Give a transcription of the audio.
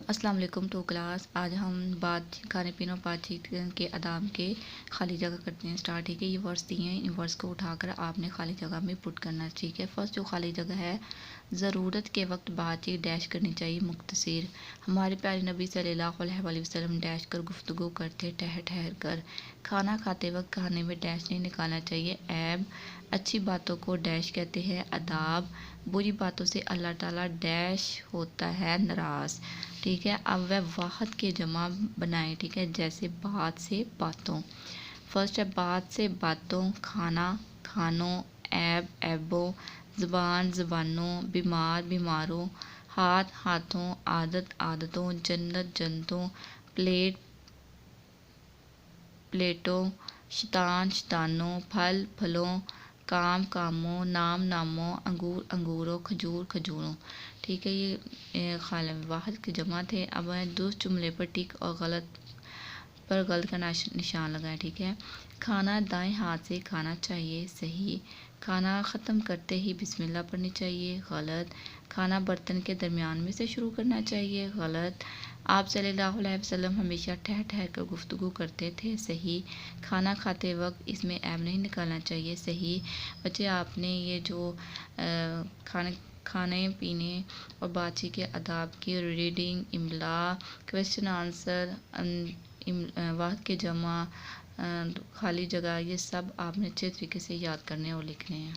السلام علیکم to class. آج ہم کھانے پینے اور بات چیت کے آداب کے خالی جگہ کرتے ہیں اسٹارٹ. ٹھیک ہے، یہ ورڈس دیے ہیں، ان ورڈس کو اٹھا کر آپ نے خالی جگہ میں پٹ کرنا ہے. ٹھیک ہے، فرسٹ جو خالی جگہ ہے، ضرورت کے وقت بات چیت ڈیش کرنی چاہیے مختصر. ہمارے پیارے نبی صلی اللہ علیہ وآلہ وسلم ڈیش کر گفتگو کرتے ٹھہر ٹھہر کر. کھانا کھاتے وقت کھانے میں ڈیش نہیں نکالنا چاہیے. عیب، اچھی باتوں کو ڈیش کہتے ہیں آداب. بری باتوں سے اللہ تعالیٰ ڈیش ہوتا ہے ناراض. ٹھیک ہے، اب وہ واحد کے جمع بنائیں. ٹھیک ہے، جیسے بات سے باتوں. فرسٹ ہے بات سے باتوں، کھانا کھانوں، عیب عیبوں، زبان زبانوں، بیمار بیماروں، ہاتھ ہاتھوں، عادت عادتوں، جنت جنتوں، پلیٹ پلیٹوں، شیطان شیطانوں، پھل پھلوں، کام کاموں، نام ناموں، انگور انگوروں، کھجور کھجوروں. ٹھیک ہے، یہ خالی واحد کے جمع تھے. اب دوسرے جملے پر ٹک اور غلط کا نشان لگائیں. ٹھیک ہے، کھانا دائیں ہاتھ سے کھانا چاہیے. صحیح. کھانا ختم کرتے ہی بسم اللہ پڑھنی چاہیے. غلط. کھانا برتن کے درمیان میں سے شروع کرنا چاہیے. غلط. آپ صلی اللہ علیہ وسلم ہمیشہ ٹھہر ٹھہر کر گفتگو کرتے تھے. صحیح. کھانا کھاتے وقت اس میں عیب نہیں نکالنا چاہیے. صحیح. بچے، آپ نے یہ جو کھانے پینے اور بات چیت کے آداب کی ریڈنگ، املا، کویسچن آنسر، واحد کے جمع، خالی جگہ، یہ سب آپ نے اچھے طریقے سے یاد کرنے اور لکھنے ہیں.